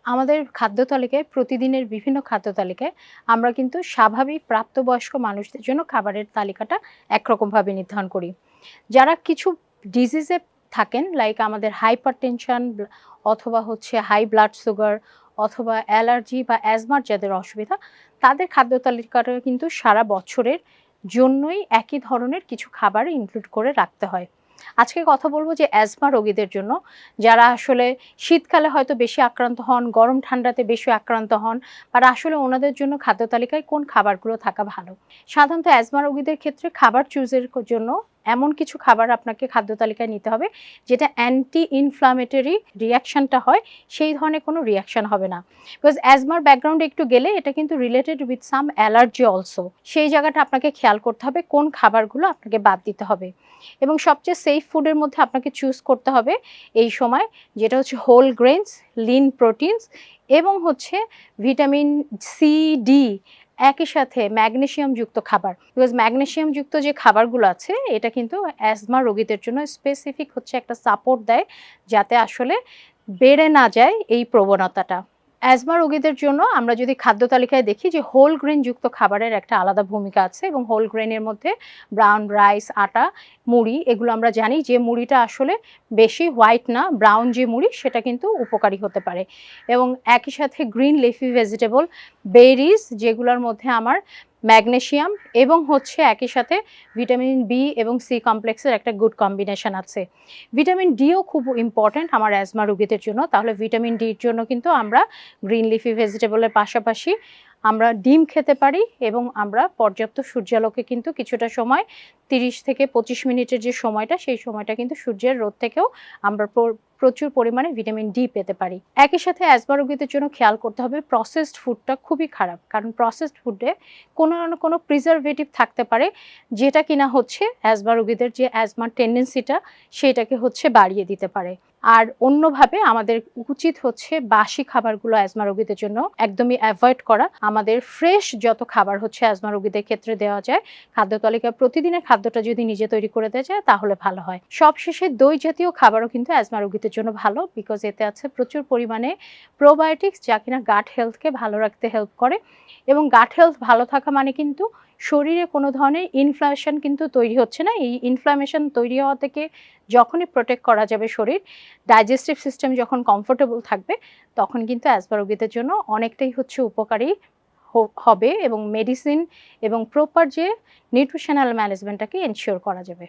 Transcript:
আমাদের খাদ্য তালিকায় প্রতিদিনের বিভিন্ন খাদ্য তালিকায় আমরা কিন্তু স্বাভাবিক প্রাপ্তবয়স্ক মানুষদের জন্য খাবারের তালিকাটা একরকমভাবে নির্ধারণ করি। যারা কিছু ডিজিজে থাকেন লাইক আমাদের হাইপারটেনশন অথবা হচ্ছে হাই ব্লাড সুগার অথবা অ্যালার্জি বা অ্যাজমার যাদের অসুবিধা, তাদের খাদ্য তালিকাটা কিন্তু সারা বছরের জন্যই একই ধরনের কিছু খাবার ইনক্লুড করে রাখতে হয়। আজকে কথা বলব যে অ্যাজমা রোগীদের জন্য, যারা আসলে শীতকালে হয়তো বেশি আক্রান্ত হন, গরম ঠান্ডাতে বেশি আক্রান্ত হন, আর আসলে ওনাদের জন্য খাদ্য তালিকায় কোন খাবারগুলো থাকা ভালো। সাধারণত অ্যাজমা রোগীদের ক্ষেত্রে খাবার চুজের জন্য এমন কিছু খাবার আপনাকে খাদ্য তালিকায় নিতে হবে যেটা অ্যান্টি ইনফ্লামেটরি রিঅ্যাকশনটা হয়, সেই ধরনের কোনো রিঅ্যাকশন হবে না। বিকজ অ্যাজমার ব্যাকগ্রাউন্ডে একটু গেলে এটা কিন্তু related with some allergy also. সেই জায়গাটা আপনাকে খেয়াল করতে হবে কোন খাবারগুলো আপনাকে বাদ দিতে হবে। এবং সবচেয়ে সেফ ফুডের মধ্যে আপনাকে চুজ করতে হবে এই সময়, যেটা হচ্ছে হোল গ্রেনস, লিন প্রোটিনস এবং হচ্ছে ভিটামিন সি, ডি, একই সাথে ম্যাগনেসিয়ামযুক্ত খাবার। বিকজ ম্যাগনেসিয়ামযুক্ত যে খাবারগুলো আছে এটা কিন্তু অ্যাজমা রোগীদের জন্য স্পেসিফিক হচ্ছে একটা সাপোর্ট দেয়, যাতে আসলে বেড়ে না যায় এই প্রবণতাটা। অ্যাজমা রোগীদের জন্য আমরা যদি খাদ্য তালিকায় দেখি যে হোল গ্রেন যুক্ত খাবারের একটা আলাদা ভূমিকা আছে, এবং হোল গ্রেনের মধ্যে ব্রাউন রাইস, আটা, মুড়ি, এগুলো আমরা জানি যে মুড়িটা আসলে বেশি হোয়াইট না, ব্রাউন যে মুড়ি সেটা কিন্তু উপকারী হতে পারে। এবং একই সাথে গ্রিন লিফি ভেজিটেবল, বেরিজ, যেগুলোর মধ্যে আমার ম্যাগনেসিয়াম এবং হচ্ছে একই সাথে ভিটামিন বি এবং সি কমপ্লেক্সের একটা গুড কম্বিনেশন আছে। ভিটামিন ডিও খুব ইম্পর্ট্যান্ট আমার অ্যাজমা রোগীদের জন্য। তাহলে ভিটামিন ডির জন্য কিন্তু আমরা গ্রিন লিফি ভেজিটেবলের পাশাপাশি আমরা ডিম খেতে পারি, এবং আমরা পর্যাপ্ত সূর্যালোকে কিন্তু কিছুটা সময় ৩০ থেকে ২৫ মিনিটের যে সময়টা, সেই সময়টা কিন্তু সূর্যের রোদ থেকেও আমরা প্রচুর পরিমাণে ভিটামিন ডি পেতে পারি। একই সাথে অ্যাজমা রোগীদের জন্য খেয়াল করতে হবে প্রসেসড ফুডটা খুবই খারাপ, কারণ প্রসেসড ফুডে কোনো না কোনো প্রিজারভেটিভ থাকতে পারে, যেটা কিনা হচ্ছে অ্যাজমা রোগীদের যে অ্যাজমার টেন্ডেন্সিটা সেটাকে হচ্ছে বাড়িয়ে দিতে পারে। আর অন্যভাবে আমাদের উচিত হচ্ছে বাসি খাবারগুলো অ্যাজমা রোগীদের জন্য একদমই অ্যাভয়েড করা। আমাদের ফ্রেশ যত খাবার হচ্ছে অ্যাজমা রোগীদের ক্ষেত্রে দেওয়া যায়, খাদ্য তালিকায় প্রতিদিনের খাদ্যটা যদি নিজে তৈরি করে দেওয়া যায় তাহলে ভালো হয়। সবশেষে দই জাতীয় খাবারও কিন্তু অ্যাজমা রোগীদের জন্য ভালো, বিকজ এতে আছে প্রচুর পরিমাণে প্রোবায়োটিক্স, যা কিনা গাট হেলথকে ভালো রাখতে হেল্প করে। এবং গাট হেলথ ভালো থাকা মানে কিন্তু শরীরে কোনো ধরনের ইনফ্লামেশন কিন্তু তৈরি হচ্ছে না। এই ইনফ্লামেশন তৈরি হওয়া থেকে যখনই প্রোটেক্ট করা যাবে শরীর, ডাইজেস্টিভ সিস্টেম যখন কমফোর্টেবল থাকবে, তখন কিন্তু অ্যাজমা রোগীদের জন্য অনেকটাই হচ্ছে উপকারী হবে, এবং মেডিসিন এবং প্রপার যে নিউট্রিশনাল ম্যানেজমেন্টটাকে এনশিওর করা যাবে।